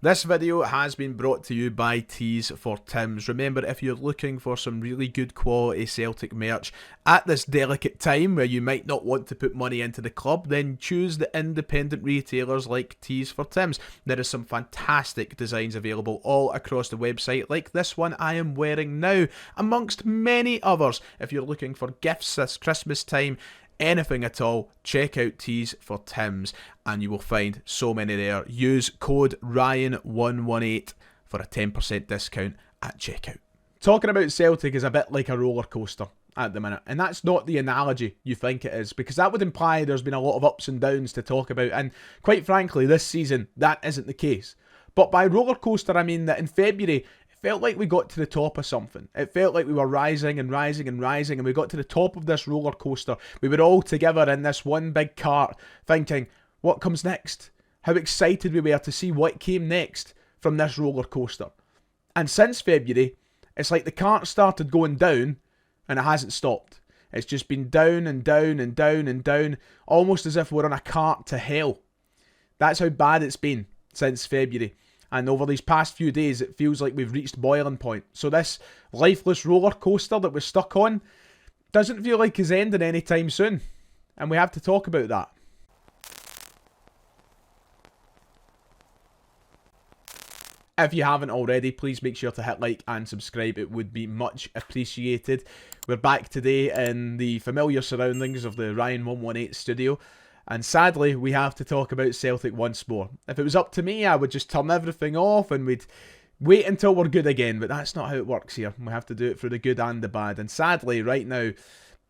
This video has been brought to you by Tees for Tims. Remember, if you're looking for some really good quality Celtic merch at this delicate time where you might not want to put money into the club, then choose the independent retailers like Tees for Tims. There is some fantastic designs available all across the website, like this one I am wearing now, amongst many others. If you're looking for gifts this Christmas time, anything at all, check out Tees for Tims and you will find so many there. Use code Ryan118 for a 10% discount at checkout. Talking about Celtic is a bit like a roller coaster at the minute, and that's not the analogy you think it is, because that would imply there's been a lot of ups and downs to talk about, and quite frankly this season that isn't the case. But by roller coaster I mean that in February felt like we got to the top of something. It felt like we were rising and rising and rising, and we got to the top of this roller coaster. We were all together in this one big cart thinking, what comes next? How excited we were to see what came next from this roller coaster. And since February, it's like the cart started going down and it hasn't stopped. It's just been down and down and down and down, almost as if we're on a cart to hell. That's how bad it's been since February. And over these past few days, it feels like we've reached boiling point. So this lifeless roller coaster that we're stuck on doesn't feel like it's ending anytime soon. And we have to talk about that. If you haven't already, please make sure to hit like and subscribe. It would be much appreciated. We're back today in the familiar surroundings of the Ryan 118 studio. And sadly, we have to talk about Celtic once more. If it was up to me, I would just turn everything off and we'd wait until we're good again. But that's not how it works here. We have to do it through the good and the bad. And sadly, right now,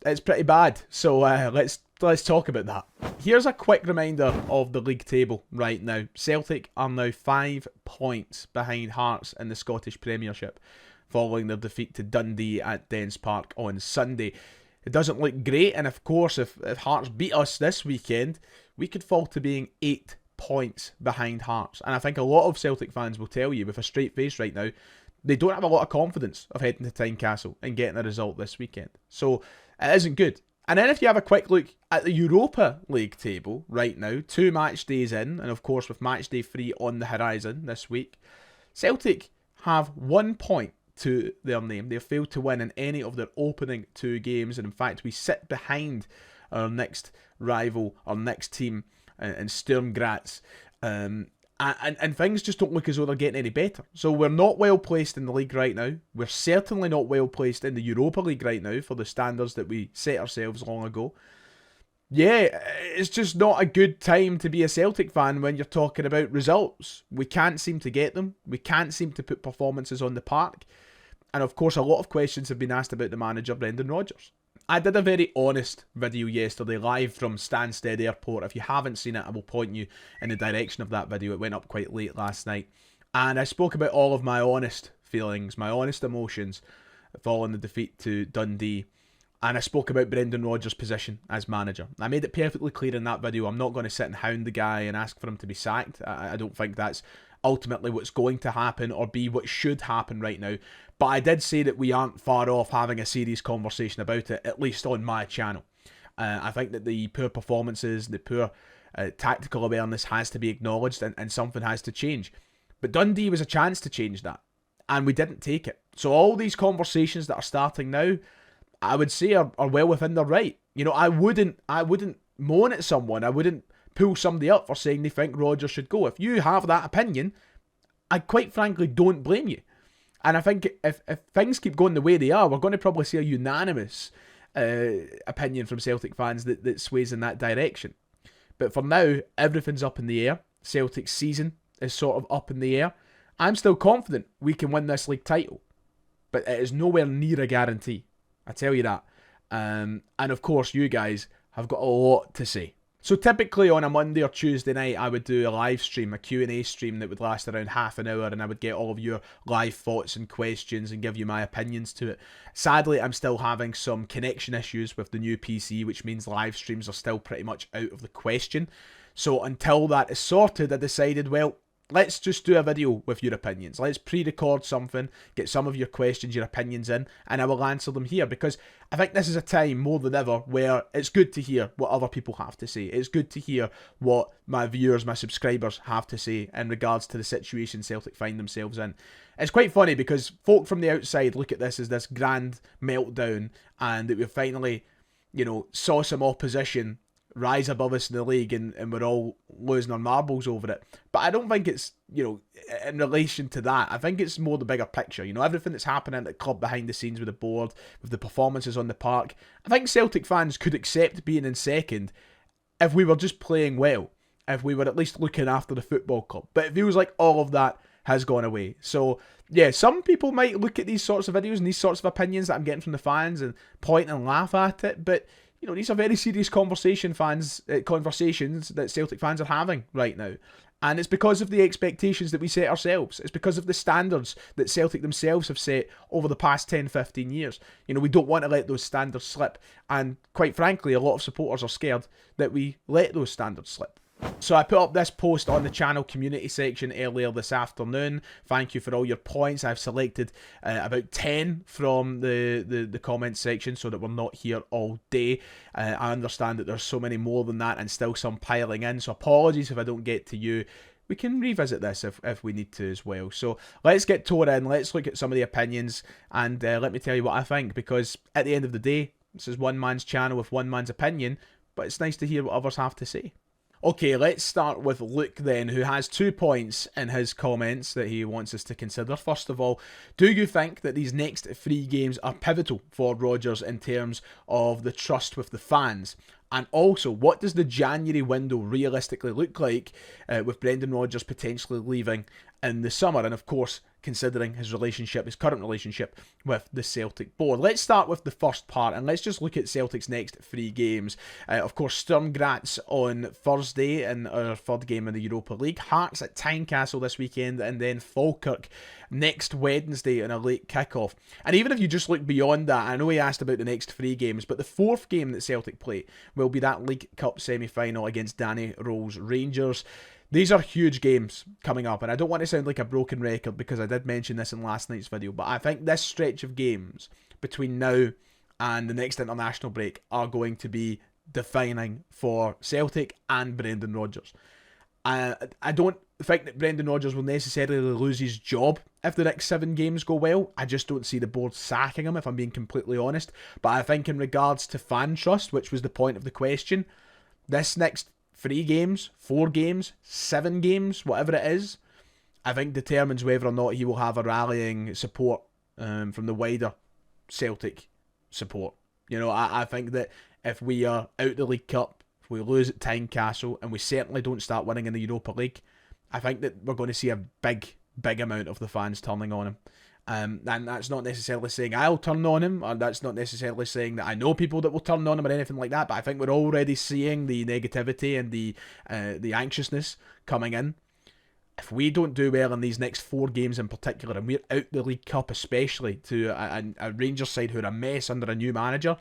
it's pretty bad. So let's talk about that. Here's a quick reminder of the league table right now. Celtic are now 5 points behind Hearts in the Scottish Premiership, following their defeat to Dundee at Dens Park on Sunday. It doesn't look great, and of course, if Hearts beat us this weekend, we could fall to being 8 points behind Hearts. And I think a lot of Celtic fans will tell you with a straight face right now, they don't have a lot of confidence of heading to Tynecastle and getting a result this weekend. So it isn't good. And then if you have a quick look at the Europa League table right now, 2 match days in, and of course with match day 3 on the horizon this week, Celtic have 1 point to their name. They've failed to win in any of their opening 2 games, and in fact we sit behind our next rival, our next team in Sturm Graz, and things just don't look as though they're getting any better. So we're not well placed in the league right now. We're certainly not well placed in the Europa League right now for the standards that we set ourselves long ago. Yeah, it's just not a good time to be a Celtic fan when you're talking about results. We can't seem to get them. We can't seem to put performances on the park. And of course, a lot of questions have been asked about the manager, Brendan Rodgers. I did a very honest video yesterday, live from Stansted Airport. If you haven't seen it, I will point you in the direction of that video. It went up quite late last night. And I spoke about all of my honest feelings, my honest emotions following the defeat to Dundee. And I spoke about Brendan Rodgers' position as manager. I made it perfectly clear in that video. I'm not going to sit and hound the guy and ask for him to be sacked. I don't think that's ultimately what's going to happen or be what should happen right now. But I did say that we aren't far off having a serious conversation about it, at least on my channel. I think that the poor performances, the poor tactical awareness has to be acknowledged, and something has to change. But Dundee was a chance to change that, and we didn't take it. So all these conversations that are starting now, I would say are well within their right. You know, I wouldn't moan at someone. I wouldn't pull somebody up for saying they think Rodgers should go. If you have that opinion, I quite frankly don't blame you. And I think if things keep going the way they are, we're going to probably see a unanimous opinion from Celtic fans that sways in that direction. But for now, everything's up in the air. Celtic's season is sort of up in the air. I'm still confident we can win this league title, but it is nowhere near a guarantee. I tell you that. And of course, you guys have got a lot to say. So typically on a Monday or Tuesday night, I would do a live stream, a Q&A stream that would last around half an hour, and I would get all of your live thoughts and questions and give you my opinions to it. Sadly, I'm still having some connection issues with the new PC, which means live streams are still pretty much out of the question. So until that is sorted, I decided, well, let's just do a video with your opinions. Let's pre-record something, get some of your questions, your opinions in, and I will answer them here, because I think this is a time more than ever where it's good to hear what other people have to say. It's good to hear what my viewers, my subscribers have to say in regards to the situation Celtic find themselves in. It's quite funny because folk from the outside look at this as this grand meltdown, and that we finally, saw some opposition rise above us in the league, and we're all losing our marbles over it. But I don't think it's, in relation to that. I think it's more the bigger picture. Everything that's happening at the club behind the scenes with the board, with the performances on the park. I think Celtic fans could accept being in second if we were just playing well, if we were at least looking after the football club. But it feels like all of that has gone away. So, yeah, some people might look at these sorts of videos and these sorts of opinions that I'm getting from the fans and point and laugh at it, but these are very serious conversations that Celtic fans are having right now. And it's because of the expectations that we set ourselves. It's because of the standards that Celtic themselves have set over the past 10, 15 years. We don't want to let those standards slip. And quite frankly, a lot of supporters are scared that we let those standards slip. So I put up this post on the channel community section earlier this afternoon. Thank you for all your points. I've selected about 10 from the comments section so that we're not here all day. I understand that there's so many more than that and still some piling in. So apologies if I don't get to you. We can revisit this if we need to as well. So let's get tore in. Let's look at some of the opinions and let me tell you what I think. Because at the end of the day, this is one man's channel with one man's opinion. But it's nice to hear what others have to say. Okay, let's start with Luke then, who has 2 points in his comments that he wants us to consider. First of all, do you think that these next 3 games are pivotal for Rodgers in terms of the trust with the fans? And also, what does the January window realistically look like with Brendan Rodgers potentially leaving in the summer? And of course, considering his current relationship with the Celtic board. Let's start with the first part and let's just look at Celtic's next 3 games. Of course, Sturm Graz on Thursday in our 3rd game in the Europa League. Hearts at Tynecastle this weekend, and then Falkirk next Wednesday in a late kickoff. And even if you just look beyond that, I know he asked about the next 3 games, but the 4th game that Celtic play will be that League Cup semi-final against Danny Roll's Rangers. These are huge games coming up, and I don't want to sound like a broken record because I did mention this in last night's video, but I think this stretch of games between now and the next international break are going to be defining for Celtic and Brendan Rodgers. I don't think that Brendan Rodgers will necessarily lose his job if the next 7 games go well. I just don't see the board sacking him, if I'm being completely honest. But I think in regards to fan trust, which was the point of the question, this next 3 games, 4 games, 7 games, whatever it is, I think determines whether or not he will have a rallying support from the wider Celtic support. I think that if we are out the League Cup, if we lose at Tynecastle, and we certainly don't start winning in the Europa League, I think that we're going to see a big amount of the fans turning on him. And that's not necessarily saying I'll turn on him, or that's not necessarily saying that I know people that will turn on him or anything like that, but I think we're already seeing the negativity and the anxiousness coming in. If we don't do well in these next 4 games in particular, and we're out the League Cup especially to a Rangers side who are a mess under a new manager,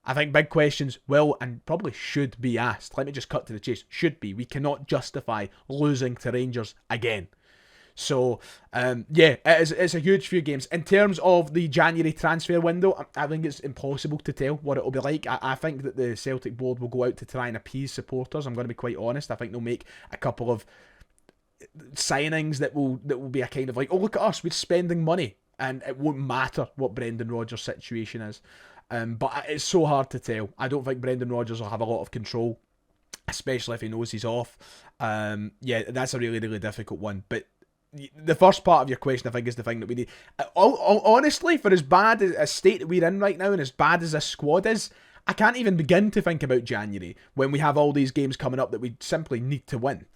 I think big questions will and probably should be asked. Let me just cut to the chase. Should be. We cannot justify losing to Rangers again. So, yeah, it's a huge few games. In terms of the January transfer window, I think it's impossible to tell what it'll be like. I think that the Celtic board will go out to try and appease supporters. I'm going to be quite honest. I think they'll make a couple of signings that will be a kind of like, oh, look at us, we're spending money. And it won't matter what Brendan Rodgers' situation is. But it's so hard to tell. I don't think Brendan Rodgers will have a lot of control, especially if he knows he's off. Yeah, that's a really, really difficult one. But the first part of your question, I think, is the thing that we need. Honestly, for as bad a state that we're in right now and as bad as this squad is, I can't even begin to think about January when we have all these games coming up that we simply need to win.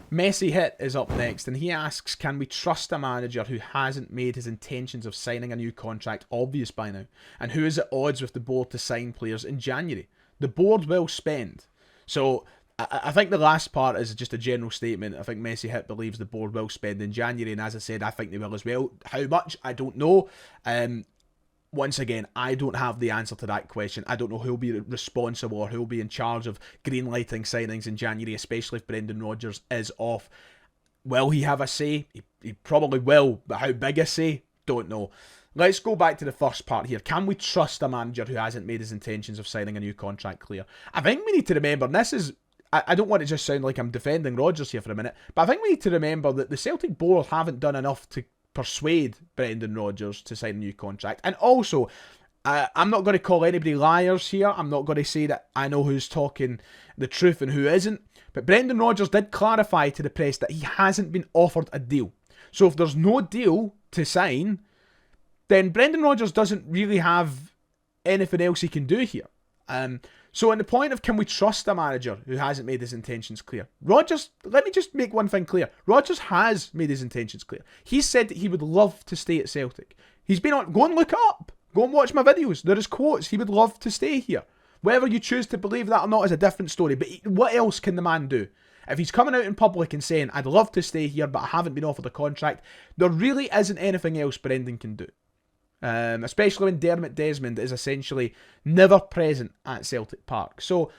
Messi Hit is up next, and he asks, can we trust a manager who hasn't made his intentions of signing a new contract obvious by now? And who is at odds with the board to sign players in January? The board will spend. So I think the last part is just a general statement. I think Messi Hit believes the board will spend in January, and as I said, I think they will as well. How much? I don't know. Once again, I don't have the answer to that question. I don't know who'll be responsible or who'll be in charge of greenlighting signings in January, especially if Brendan Rodgers is off. Will he have a say? He probably will, but how big a say? Don't know. Let's go back to the first part here. Can we trust a manager who hasn't made his intentions of signing a new contract clear? I think we need to remember, and this is, I don't want to just sound like I'm defending Rodgers here for a minute, but I think we need to remember that the Celtic board haven't done enough to persuade Brendan Rodgers to sign a new contract. And also, I'm not going to call anybody liars here. I'm not going to say that I know who's talking the truth and who isn't. But Brendan Rodgers did clarify to the press that he hasn't been offered a deal. So if there's no deal to sign, then Brendan Rodgers doesn't really have anything else he can do here. So in the point of can we trust a manager who hasn't made his intentions clear? Rodgers, let me just make one thing clear. Rodgers has made his intentions clear. He said that he would love to stay at Celtic. He's been on, go and look it up. Go and watch my videos. There is quotes. He would love to stay here. Whether you choose to believe that or not is a different story. But what else can the man do? If he's coming out in public and saying, I'd love to stay here, but I haven't been offered a contract, there really isn't anything else Brendan can do. Especially when Dermot Desmond is essentially never present at Celtic Park. So,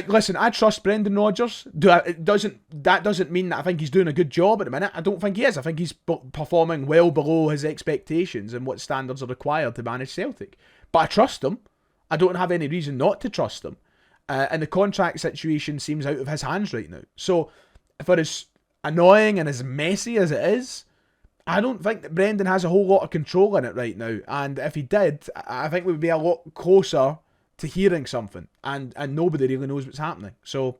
listen, I trust Brendan Rodgers. That doesn't mean that I think he's doing a good job at the minute. I don't think he is. I think he's performing well below his expectations and what standards are required to manage Celtic. But I trust him. I don't have any reason not to trust him. And the contract situation seems out of his hands right now. So, for as annoying and as messy as it is, I don't think that Brendan has a whole lot of control in it right now. And if he did, I think we would be a lot closer to hearing something. And nobody really knows what's happening. So,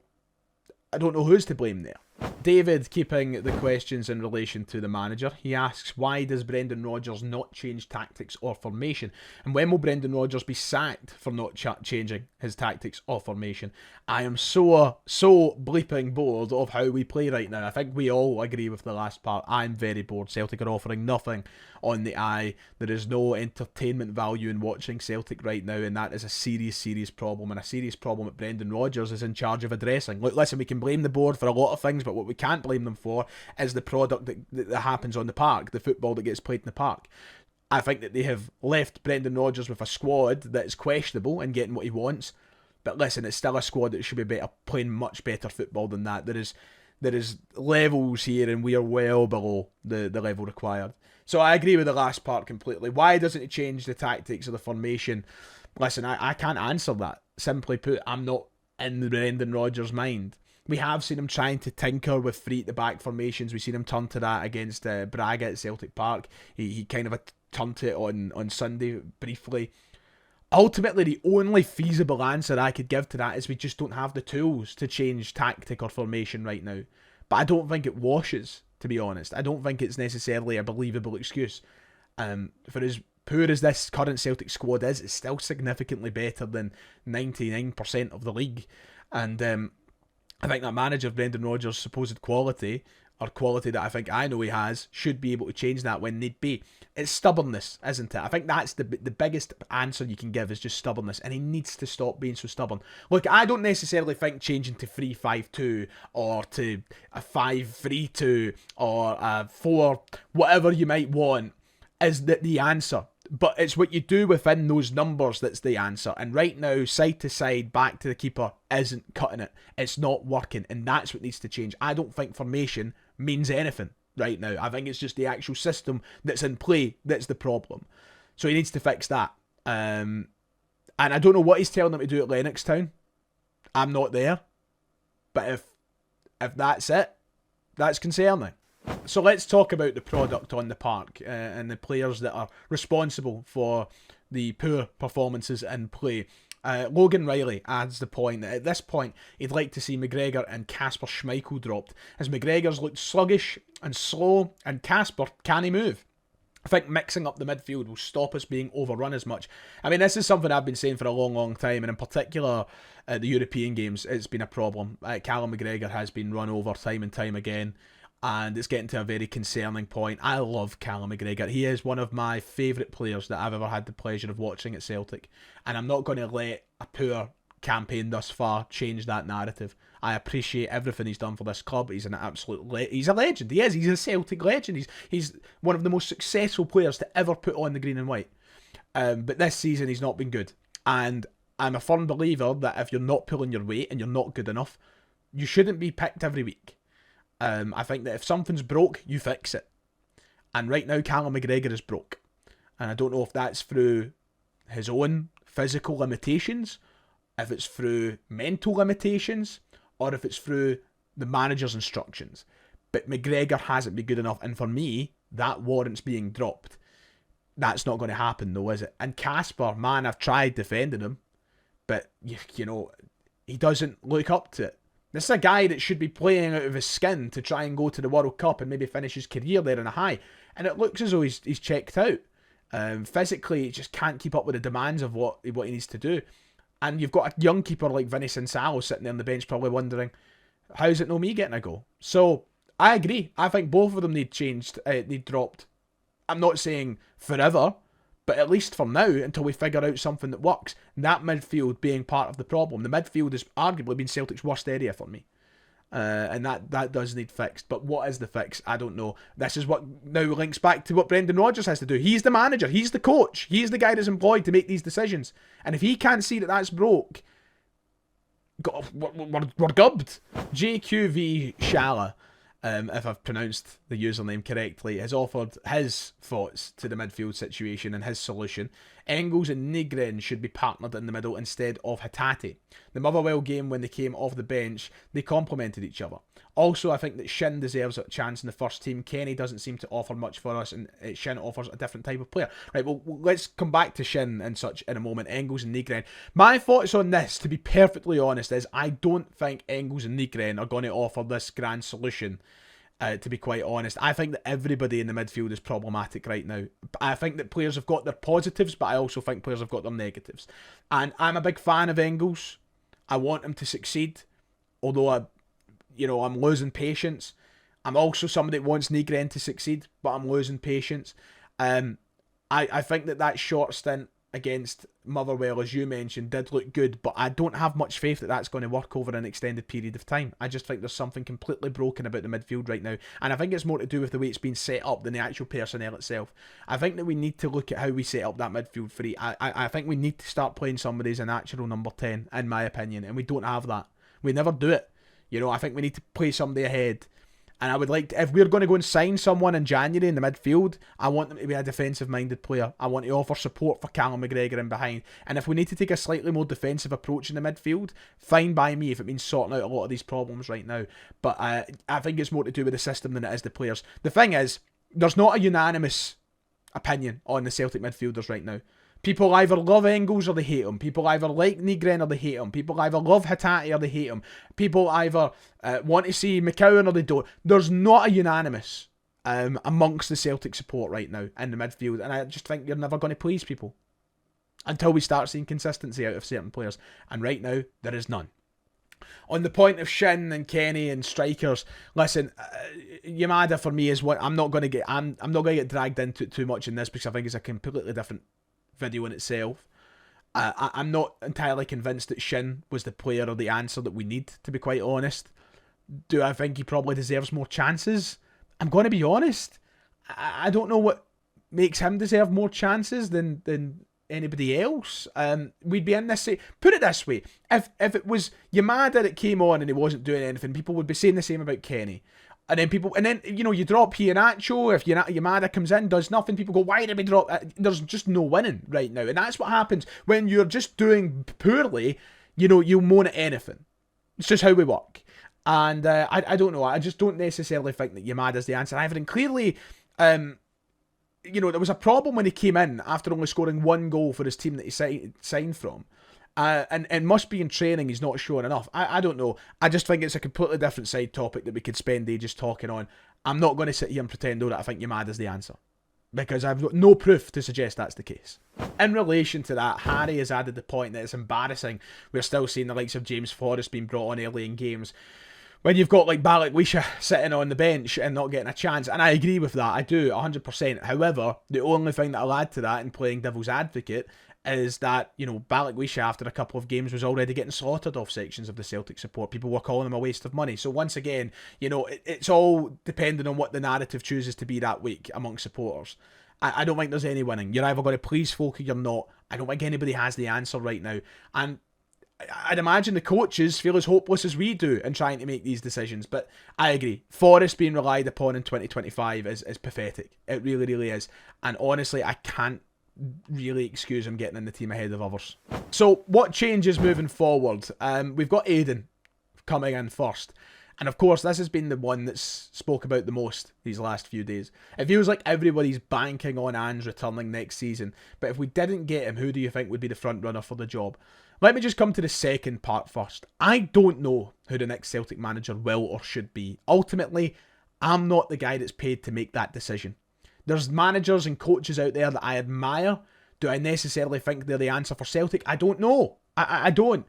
I don't know who's to blame there. David, keeping the questions in relation to the manager, he asks, why does Brendan Rodgers not change tactics or formation? And when will Brendan Rodgers be sacked for not changing his tactics or formation? I am so bleeping bored of how we play right now. I think we all agree with the last part. I'm very bored. Celtic are offering nothing on the eye. There is no entertainment value in watching Celtic right now, and that is a serious problem, and a serious problem that Brendan Rodgers is in charge of addressing. Look, listen, we can blame the board for a lot of things, but what we can't blame them for is the product that happens on the park, the football that gets played in the park. I think that they have left Brendan Rodgers with a squad that is questionable in getting what he wants. But listen, it's still a squad that should be better, playing much better football than that. There is levels here, and we are well below the level required. So I agree with the last part completely. Why doesn't he change the tactics or the formation? Listen, I can't answer that. Simply put, I'm not in the Brendan Rodgers' mind. We have seen him trying to tinker with three at the back formations. We've seen him turn to that against Braga at Celtic Park. He kind of turned to it on Sunday briefly. Ultimately, the only feasible answer I could give to that is we just don't have the tools to change tactic or formation right now. But I don't think it washes, to be honest. I don't think it's necessarily a believable excuse. For as poor as this current Celtic squad is, it's still significantly better than 99% of the league. And I think that manager, Brendan Rodgers' supposed quality, or quality that I think I know he has, should be able to change that when need be. It's stubbornness, isn't it? I think that's the biggest answer you can give is just stubbornness, and he needs to stop being so stubborn. Look, I don't necessarily think changing to 3-5-2 or to a 5-3-2 or a 4, whatever you might want, is the answer. But it's what you do within those numbers that's the answer. And right now, side to side, back to the keeper, isn't cutting it. It's not working, and that's what needs to change. I don't think formation means anything right now. I think it's just the actual system that's in play that's the problem. So he needs to fix that. And I don't know what he's telling them to do at Lennoxtown. I'm not there. But if that's it, that's concerning. So let's talk about the product on the park and the players that are responsible for the poor performances in play. Logan Riley adds the point that at this point he'd like to see McGregor and Kasper Schmeichel dropped, as McGregor's looked sluggish and slow and Kasper can't move. I think mixing up the midfield will stop us being overrun as much. I mean, this is something I've been saying for a long time, and in particular at the European games, it's been a problem. Callum McGregor has been run over time and time again, and it's getting to a very concerning point. I love Callum McGregor. He is one of my favourite players that I've ever had the pleasure of watching at Celtic, and I'm not going to let a poor campaign thus far change that narrative. I appreciate everything he's done for this club. He's an absolute he's a legend. He is. He's a Celtic legend. He's one of the most successful players to ever put on the green and white. But this season he's not been good, and I'm a firm believer that if you're not pulling your weight and you're not good enough, you shouldn't be picked every week. I think that if something's broke, you fix it. And right now, Callum McGregor is broke. And I don't know if that's through his own physical limitations, if it's through mental limitations, or if it's through the manager's instructions. But McGregor hasn't been good enough, and for me, that warrants being dropped. That's not going to happen though, is it? And Casper, man, I've tried defending him, but, you know, he doesn't look up to it. This is a guy that should be playing out of his skin to try and go to the World Cup and maybe finish his career there in a high. And it looks as though he's checked out. Physically, he just can't keep up with the demands of what he needs to do. And you've got a young keeper like Vinny Sinsalo sitting there on the bench probably wondering, how's it no me getting a goal? So, I agree. I think both of them need changed, need dropped. I'm not saying forever, but at least for now, until we figure out something that works. That midfield being part of the problem. The midfield has arguably been Celtic's worst area for me. And that does need fixed. But what is the fix? I don't know. This is what now links back to what Brendan Rodgers has to do. He's the manager. He's the coach. He's the guy that's employed to make these decisions. And if he can't see that that's broke, we're gubbed. JQV Shala, if I've pronounced the username correctly, has offered his thoughts to the midfield situation and his solution. Engels and Nygren should be partnered in the middle instead of Hatate. The Motherwell game, when they came off the bench, they complemented each other. Also, I think that Shin deserves a chance in the first team. Kenny doesn't seem to offer much for us, and Shin offers a different type of player. Right, well, let's come back to Shin and such in a moment. Engels and Nygren. My thoughts on this, to be perfectly honest, is I don't think Engels and Nygren are going to offer this grand solution. To be quite honest, I think that everybody in the midfield is problematic right now. I think that players have got their positives, but I also think players have got their negatives. And I'm a big fan of Engels. I want him to succeed, although I'm losing patience. I'm also somebody that wants Nygren to succeed, but I'm losing patience. I think that short stint against Motherwell, as you mentioned, did look good, but I don't have much faith that that's going to work over an extended period of time. I just think there's something completely broken about the midfield right now, and I think it's more to do with the way it's been set up than the actual personnel itself. I think that we need to look at how we set up that midfield three. I think we need to start playing somebody as a natural number 10, in my opinion, and we don't have that. We never do it. I think we need to play somebody ahead. And I would like to, if we're going to go and sign someone in January in the midfield, I want them to be a defensive-minded player. I want to offer support for Callum McGregor in behind. And if we need to take a slightly more defensive approach in the midfield, fine by me if it means sorting out a lot of these problems right now. But I think it's more to do with the system than it is the players. The thing is, there's not a unanimous opinion on the Celtic midfielders right now. People either love Engels or they hate him. People either like Nygren or they hate him. People either love Hatate or they hate him. People either want to see McCowan or they don't. There's not a unanimous amongst the Celtic support right now in the midfield. And I just think you're never going to please people until we start seeing consistency out of certain players. And right now, there is none. On the point of Shin and Kenny and strikers, listen, Yamada for me is what I'm not going to get dragged into it too much in this, because I think it's a completely different video in itself. I'm not entirely convinced that Shin was the player or the answer that we need, to be quite honest. Do I think he probably deserves more chances? I'm going to be honest. I don't know what makes him deserve more chances than anybody else. We'd be in this. Put it this way: if it was Yamada that came on and he wasn't doing anything, people would be saying the same about Kenny. And then you drop Iheanacho. If Yamada comes in, does nothing, people go, why did we drop? There's just no winning right now. And that's what happens when you're just doing poorly. You moan at anything. It's just how we work. And I don't know. I just don't necessarily think that Yamada's the answer either. And clearly, there was a problem when he came in after only scoring one goal for his team that he signed from. And must be in training he's not showing enough. I don't know. I just think it's a completely different side topic that we could spend ages talking on. I'm not going to sit here and pretend that I think Yamada's the answer, because I've got no proof to suggest that's the case. In relation to that, Harry has added the point that it's embarrassing we're still seeing the likes of James Forrest being brought on early in games when you've got like Balikwisha sitting on the bench and not getting a chance. And I agree with that. I do, 100%. However, the only thing that I'll add to that in playing devil's advocate is that, Balikwisha after a couple of games was already getting slaughtered off sections of the Celtic support. People were calling him a waste of money. So once again, it's all depending on what the narrative chooses to be that week amongst supporters. I don't think there's any winning. You're either going to please folk or you're not. I don't think anybody has the answer right now. And I'd imagine the coaches feel as hopeless as we do in trying to make these decisions. But I agree. Forrest being relied upon in 2025 is pathetic. It really, really is. And honestly, I can't really excuse him getting in the team ahead of others. So what changes moving forward? We've got Aiden coming in first. And of course, this has been the one that's spoke about the most these last few days. It feels like everybody's banking on Ange returning next season. But if we didn't get him, who do you think would be the front runner for the job? Let me just come to the second part first. I don't know who the next Celtic manager will or should be. Ultimately, I'm not the guy that's paid to make that decision. There's managers and coaches out there that I admire. Do I necessarily think they're the answer for Celtic? I don't know. I don't.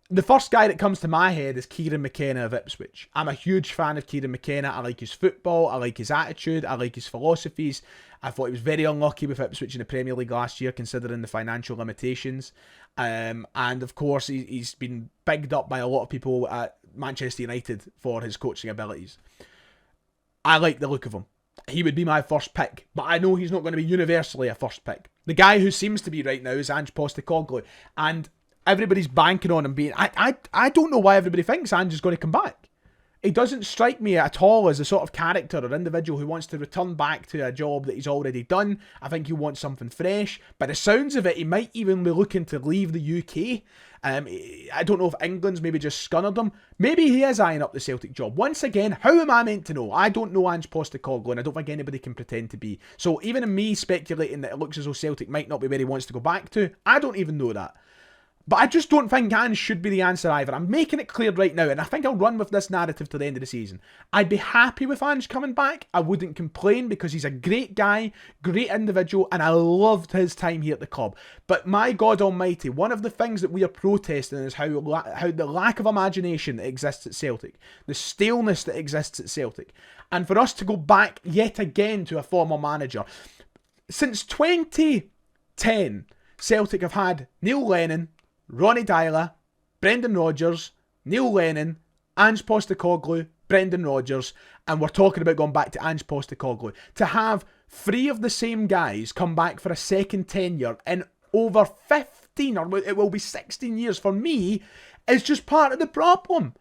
The first guy that comes to my head is Kieran McKenna of Ipswich. I'm a huge fan of Kieran McKenna. I like his football. I like his attitude. I like his philosophies. I thought he was very unlucky with Ipswich in the Premier League last year, considering the financial limitations. And of course, he's been bigged up by a lot of people at Manchester United for his coaching abilities. I like the look of him. He would be my first pick, but I know he's not going to be universally a first pick. The guy who seems to be right now is Ange Postecoglou, and everybody's banking on him being... I don't know why everybody thinks Ange is going to come back. He doesn't strike me at all as the sort of character or individual who wants to return back to a job that he's already done. I think he wants something fresh. By the sounds of it, he might even be looking to leave the UK. I don't know if England's maybe just scunnered him. Maybe he is eyeing up the Celtic job. Once again, how am I meant to know? I don't know Ange Postecoglou, and I don't think anybody can pretend to be. So even in me speculating that it looks as though Celtic might not be where he wants to go back to, I don't even know that. But I just don't think Ange should be the answer either. I'm making it clear right now, and I think I'll run with this narrative to the end of the season. I'd be happy with Ange coming back. I wouldn't complain because he's a great guy, great individual, and I loved his time here at the club. But my God almighty, one of the things that we are protesting is how the lack of imagination that exists at Celtic, the staleness that exists at Celtic. And for us to go back yet again to a former manager. Since 2010, Celtic have had Neil Lennon, Ronnie Dyla, Brendan Rodgers, Neil Lennon, Ange Postecoglou, Brendan Rodgers, and we're talking about going back to Ange Postecoglou. To have three of the same guys come back for a second tenure in over 15, or it will be 16 years for me, is just part of the problem.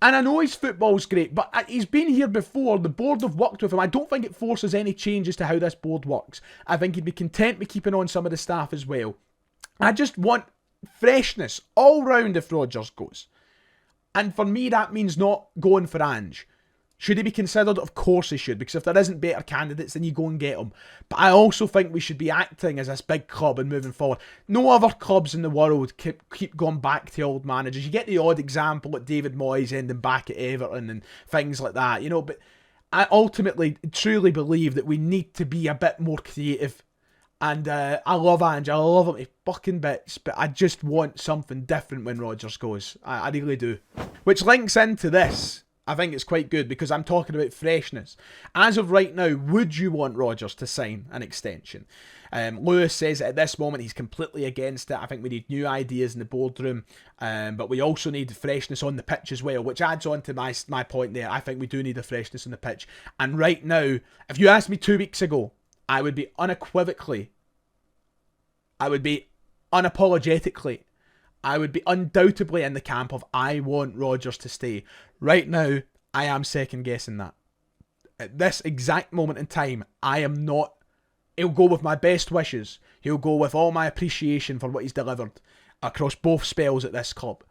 And I know his football's great, but he's been here before. The board have worked with him. I don't think it forces any changes to how this board works. I think he'd be content with keeping on some of the staff as well. I just want freshness all round if Rodgers goes. And for me, that means not going for Ange. Should he be considered? Of course he should, because if there isn't better candidates, then you go and get them. But I also think we should be acting as this big club and moving forward. No other clubs in the world keep going back to old managers. You get the odd example like David Moyes ending back at Everton and things like that, but I ultimately truly believe that we need to be a bit more creative. And I love Ange, I love him to fucking bits, but I just want something different when Rodgers goes. I really do. Which links into this. I think it's quite good because I'm talking about freshness. As of right now, would you want Rodgers to sign an extension? Lewis says at this moment he's completely against it. I think we need new ideas in the boardroom, but we also need freshness on the pitch as well, which adds on to my point there. I think we do need a freshness on the pitch. And right now, if you asked me 2 weeks ago, I would be unapologetically, I would be undoubtedly in the camp of I want Rodgers to stay. Right now, I am second guessing that. At this exact moment in time, I am not. He'll go with my best wishes. He'll go with all my appreciation for what he's delivered across both spells at this club.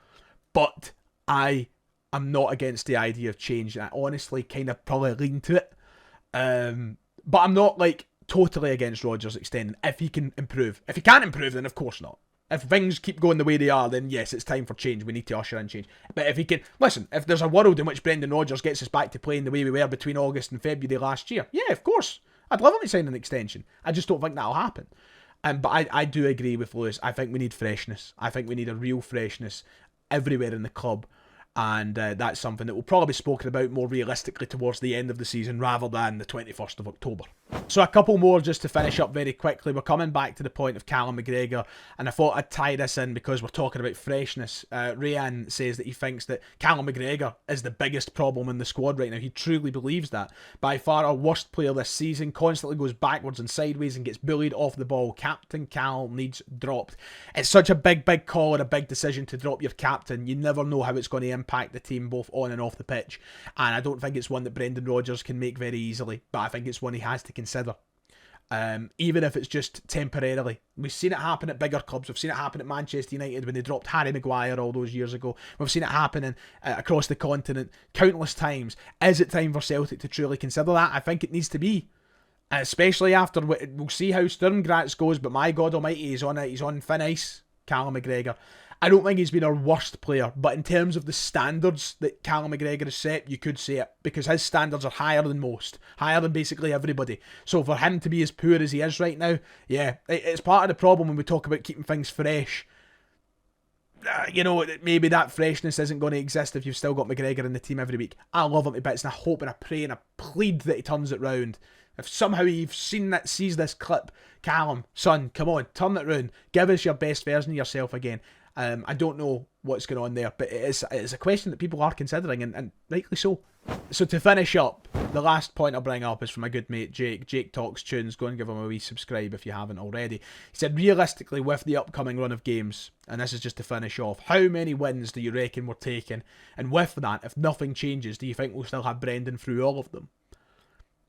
But I am not against the idea of change. I honestly kind of probably lean to it. But I'm not totally against Rodgers extending if he can improve. If he can't improve, then of course not. If things keep going the way they are, then yes, it's time for change. We need to usher in change. But if he can... Listen, if there's a world in which Brendan Rodgers gets us back to playing the way we were between August and February last year, yeah, of course. I'd love him to sign an extension. I just don't think that'll happen. But I do agree with Lewis. I think we need freshness. I think we need a real freshness everywhere in the club. And that's something that will probably be spoken about more realistically towards the end of the season rather than the 21st of October. So a couple more just to finish up very quickly. We're coming back to the point of Callum McGregor, and I thought I'd tie this in because we're talking about freshness. Rayan says that he thinks that Callum McGregor is the biggest problem in the squad right now. He truly believes that. By far our worst player this season, constantly goes backwards and sideways and gets bullied off the ball. Captain Callum needs dropped. It's such a big call and a big decision to drop your captain. You never know how it's going to impact the team both on and off the pitch, and I don't think it's one that Brendan Rodgers can make very easily, but I think it's one he has to consider. Even if it's just temporarily. We've seen it happen at bigger clubs. We've seen it happen at Manchester United when they dropped Harry Maguire all those years ago. We've seen it happening across the continent countless times. Is it time for Celtic to truly consider that? I think it needs to be. Especially after, we'll see how Sturm Graz goes, but my God almighty, he's on thin ice, Callum McGregor. I don't think he's been our worst player, but in terms of the standards that Callum McGregor has set, you could say it, because his standards are higher than most, higher than basically everybody. So for him to be as poor as he is right now, yeah, it's part of the problem when we talk about keeping things fresh. Maybe that freshness isn't going to exist if you've still got McGregor in the team every week. I love him to bits, and I hope and I pray and I plead that he turns it round. If somehow you've sees this clip, Callum, son, come on, turn it round. Give us your best version of yourself again. I don't know what's going on there, but it's a question that people are considering, and rightly so. So to finish up, the last point I'll bring up is from my good mate Jake. Jake Talks Tunes. Go and give him a wee subscribe if you haven't already. He said, realistically, with the upcoming run of games, and this is just to finish off, how many wins do you reckon we're taking? And with that, if nothing changes, do you think we'll still have Brendan through all of them?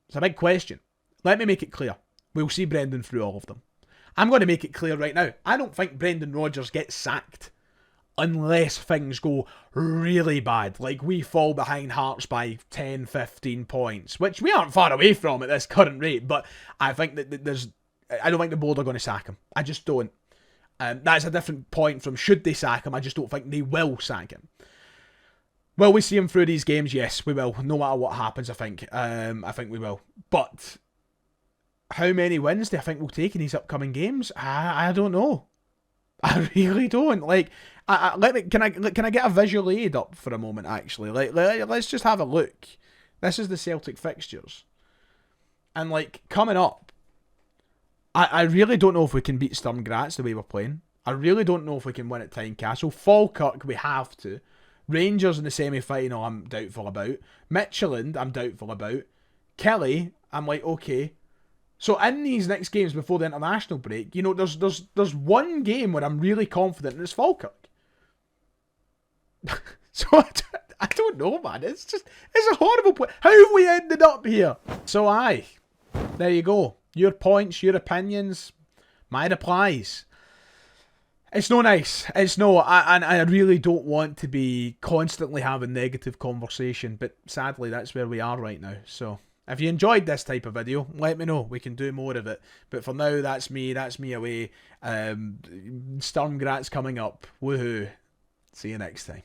It's a big question. Let me make it clear. We'll see Brendan through all of them. I'm going to make it clear right now. I don't think Brendan Rodgers gets sacked unless things go really bad. Like we fall behind Hearts by 10, 15 points, which we aren't far away from at this current rate. But I think that I don't think the board are going to sack him. I just don't. That's a different point from should they sack him. I just don't think they will sack him. Will we see him through these games? Yes, we will. No matter what happens, I think. I think we will. But how many wins do I think we'll take in these upcoming games? I don't know. I really don't. Like, can I get a visual aid up for a moment? Actually, let's just have a look. This is the Celtic fixtures, and like coming up, I really don't know if we can beat Sturm Graz the way we're playing. I really don't know if we can win at Tynecastle. Falkirk, we have to. Rangers in the semi-final, I'm doubtful about. Midfield, I'm doubtful about. Kelly, I'm like, okay. So in these next games before the international break, there's one game where I'm really confident, and it's Falkirk. So I don't know, man. It's a horrible play. How have we ended up here? So there you go. Your points, your opinions, my replies. It's no nice. It's no, I really don't want to be constantly having negative conversation, but sadly that's where we are right now. So if you enjoyed this type of video, let me know. We can do more of it. But for now, that's me away. Sturm Graz coming up. Woohoo. See you next time.